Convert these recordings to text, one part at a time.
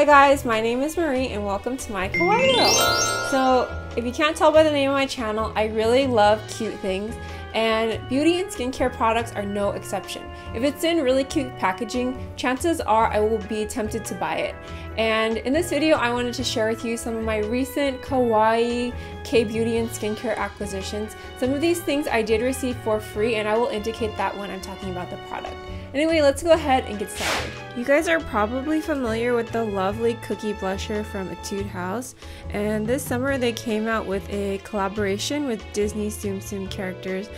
guys, my name is Marie and welcome to my Kawaii world. So if you can't tell by the name of my channel, I really love cute things and beauty and skincare products are no exception. If it's in really cute packaging, chances are I will be tempted to buy it. And in this video, I wanted to share with you some of my recent Kawaii K-beauty and skincare acquisitions. Some of these things I did receive for free and I will indicate that when I'm talking about the product. Anyway, let's go ahead and get started. You guys are probably familiar with the lovely cookie blusher from Etude House, and this summer they came out with a collaboration with Disney Tsum Tsum characters.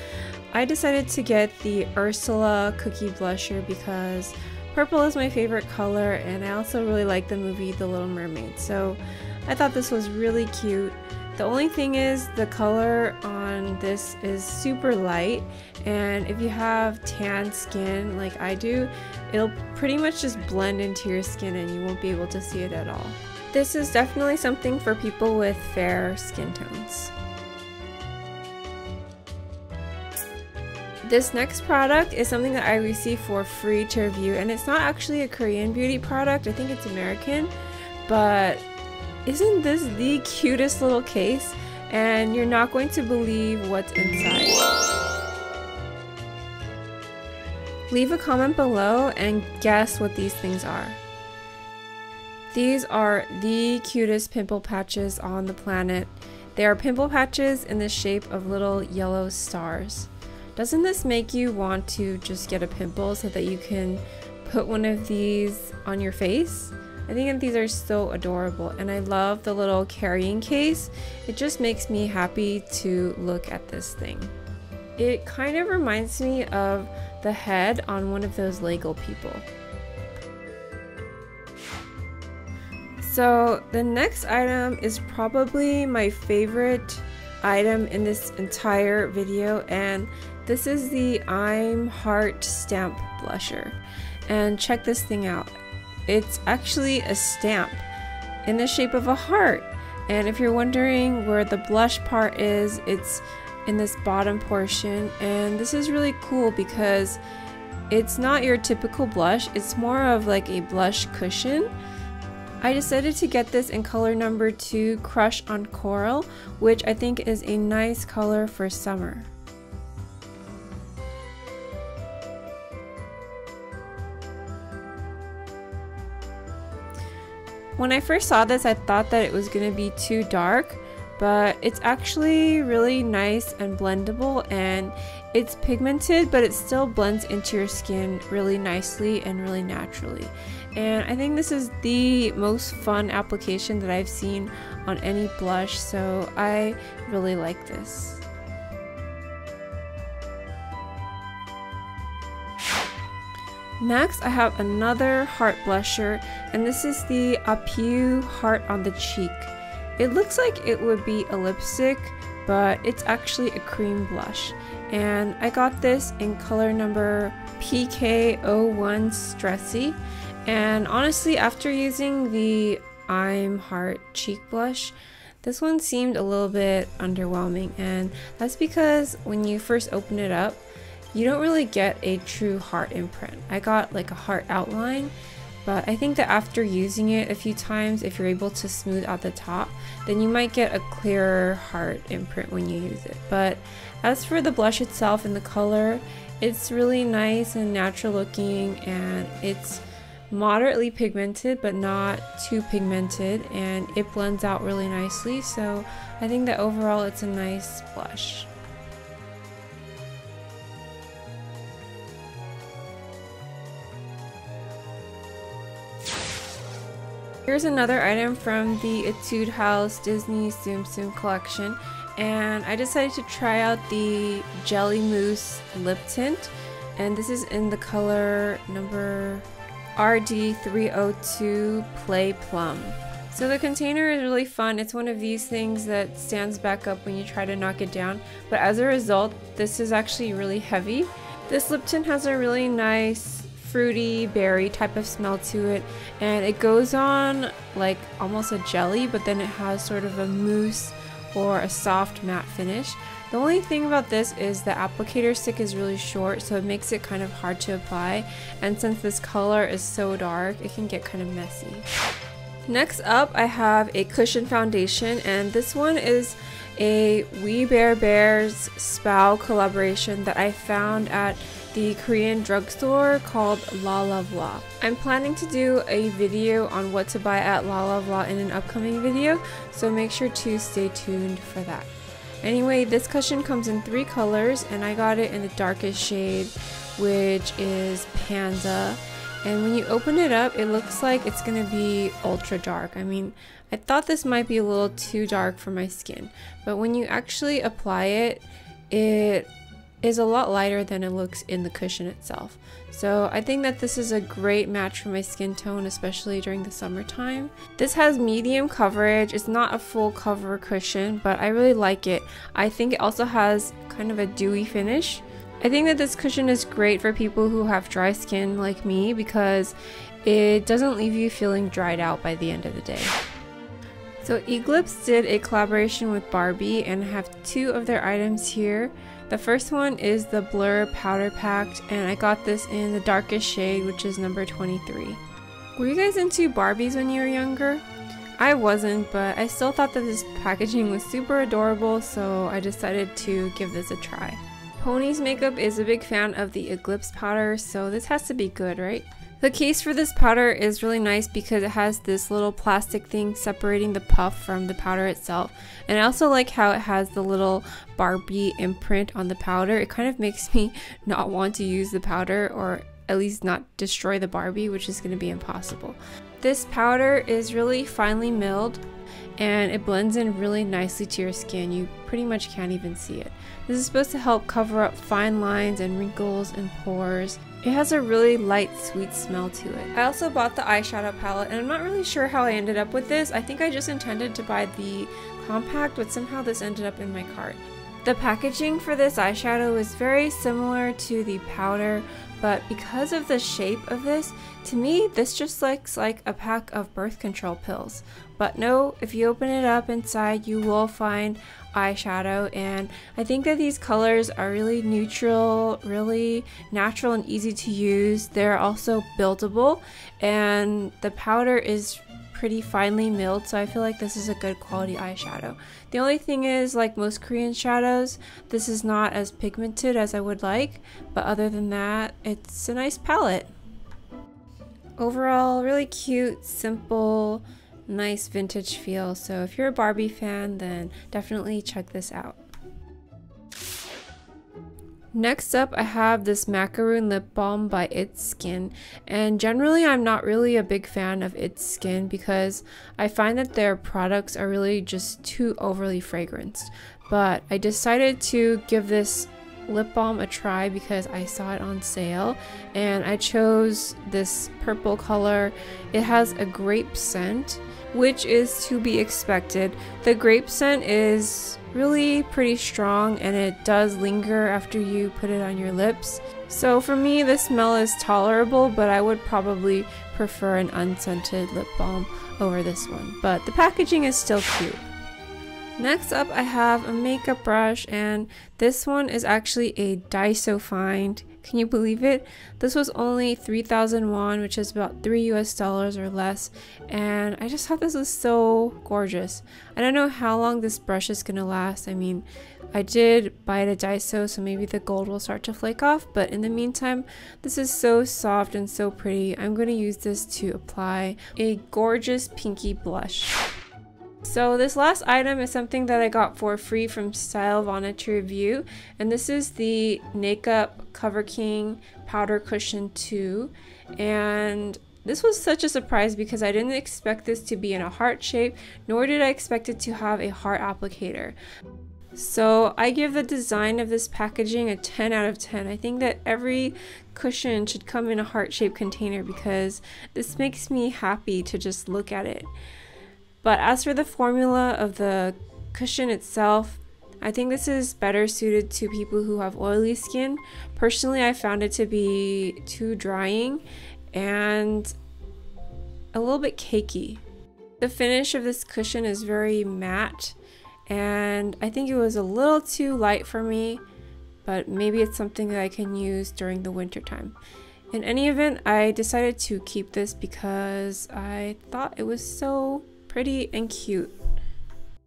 I decided to get the Ursula cookie blusher because purple is my favorite color and I also really like the movie The Little Mermaid, so I thought this was really cute. The only thing is the color on this is super light, and if you have tan skin like I do, it'll pretty much just blend into your skin and you won't be able to see it at all. This is definitely something for people with fair skin tones. This next product is something that I received for free to review, and it's not actually a Korean beauty product, I think it's American, but isn't this the cutest little case? And you're not going to believe what's inside. Leave a comment below and guess what these things are. These are the cutest pimple patches on the planet. They are pimple patches in the shape of little yellow stars. Doesn't this make you want to just get a pimple so that you can put one of these on your face? I think that these are so adorable, and I love the little carrying case. It just makes me happy to look at this thing. It kind of reminds me of the head on one of those Lego people. So the next item is probably my favorite item in this entire video, and this is the I'm Heart Stamp Blusher. And check this thing out. It's actually a stamp in the shape of a heart, and if you're wondering where the blush part is, it's in this bottom portion. And this is really cool because it's not your typical blush, it's more of like a blush cushion. I decided to get this in color number 2, Crush on Coral, which I think is a nice color for summer. When I first saw this, I thought that it was going to be too dark, but it's actually really nice and blendable, and it's pigmented, but it still blends into your skin really nicely and really naturally. And I think this is the most fun application that I've seen on any blush, so I really like this. Next, I have another heart blusher, and this is the Apiu Heart on the Cheek. It looks like it would be a lipstick, but it's actually a cream blush. And I got this in color number PK01 Stressy. And honestly, after using the I'm Heart Cheek blush, this one seemed a little bit underwhelming, and that's because when you first open it up, you don't really get a true heart imprint. I got like a heart outline, but I think that after using it a few times, if you're able to smooth out the top, then you might get a clearer heart imprint when you use it. But as for the blush itself and the color, it's really nice and natural looking, and it's moderately pigmented but not too pigmented, and it blends out really nicely, so I think that overall it's a nice blush. Here's another item from the Etude House Disney Tsum Tsum collection, and I decided to try out the Jelly Mousse lip tint, and this is in the color number RD302 Play Plum. So the container is really fun. It's one of these things that stands back up when you try to knock it down, but as a result, this is actually really heavy. This lip tint has a really nice fruity berry type of smell to it, and it goes on like almost a jelly, but then it has sort of a mousse or a soft matte finish. The only thing about this is the applicator stick is really short, so it makes it kind of hard to apply, and since this color is so dark, it can get kind of messy. Next up, I have a cushion foundation, and this one is a We Bare Bears Spow collaboration that I found at the Korean drugstore called Lovelah. I'm planning to do a video on what to buy at Lovelah in an upcoming video, so make sure to stay tuned for that. Anyway, this cushion comes in 3 colors, and I got it in the darkest shade, which is Panda. And when you open it up, it looks like it's gonna be ultra dark. I mean, I thought this might be a little too dark for my skin, but when you actually apply it, it is a lot lighter than it looks in the cushion itself. So I think that this is a great match for my skin tone, especially during the summertime. This has medium coverage. It's not a full cover cushion, but I really like it. I think it also has kind of a dewy finish. I think that this cushion is great for people who have dry skin like me because it doesn't leave you feeling dried out by the end of the day. So Eclipse did a collaboration with Barbie, and I have 2 of their items here. The first one is the Blur Powder Pact, and I got this in the darkest shade, which is number 23. Were you guys into Barbies when you were younger? I wasn't, but I still thought that this packaging was super adorable, so I decided to give this a try. Pony's Makeup is a big fan of the Eclipse powder, so this has to be good, right? The case for this powder is really nice because it has this little plastic thing separating the puff from the powder itself. And I also like how it has the little Barbie imprint on the powder. It kind of makes me not want to use the powder, or at least not destroy the Barbie, which is going to be impossible. This powder is really finely milled, and it blends in really nicely to your skin. You pretty much can't even see it. This is supposed to help cover up fine lines and wrinkles and pores. It has a really light, sweet smell to it. I also bought the eyeshadow palette, and I'm not really sure how I ended up with this. I think I just intended to buy the compact, but somehow this ended up in my cart. The packaging for this eyeshadow is very similar to the powder, but because of the shape of this, to me this just looks like a pack of birth control pills. But no, if you open it up inside, you will find eyeshadow, and I think that these colors are really neutral, really natural and easy to use. They're also buildable, and the powder is pretty finely milled, so I feel like this is a good quality eyeshadow. The only thing is, like most Korean shadows, this is not as pigmented as I would like, but other than that, it's a nice palette. Overall, really cute, simple, nice vintage feel. So if you're a Barbie fan, then definitely check this out. Next up, I have this Macaroon lip balm by It's Skin, and generally I'm not really a big fan of It's Skin because I find that their products are really just too overly fragranced. But I decided to give this lip balm a try because I saw it on sale, and I chose this purple color. It has a grape scent, which is to be expected. The grape scent is really pretty strong, and it does linger after you put it on your lips. So for me, the smell is tolerable, but I would probably prefer an unscented lip balm over this one. But the packaging is still cute. Next up, I have a makeup brush, and this one is actually a Daiso find. Can you believe it? This was only 3,000 won, which is about $3 US or less, and I just thought this was so gorgeous. I don't know how long this brush is gonna last. I mean, I did buy it at Daiso, so maybe the gold will start to flake off, but in the meantime, this is so soft and so pretty. I'm gonna use this to apply a gorgeous pinky blush. So this last item is something that I got for free from Stylevana to review, and this is the Nakeup Coverking Powder Cushion 2, and this was such a surprise because I didn't expect this to be in a heart shape, nor did I expect it to have a heart applicator. So I give the design of this packaging a 10 out of 10. I think that every cushion should come in a heart-shaped container because this makes me happy to just look at it. But as for the formula of the cushion itself, I think this is better suited to people who have oily skin. Personally, I found it to be too drying and a little bit cakey. The finish of this cushion is very matte, and I think it was a little too light for me, but maybe it's something that I can use during the winter time. In any event, I decided to keep this because I thought it was so pretty and cute.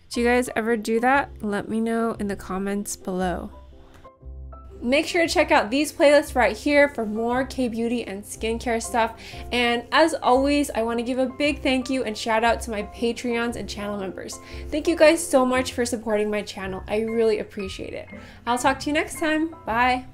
Do you guys ever do that? Let me know in the comments below. Make sure to check out these playlists right here for more K-beauty and skincare stuff. And as always, I want to give a big thank you and shout out to my Patreons and channel members. Thank you guys so much for supporting my channel. I really appreciate it. I'll talk to you next time. Bye.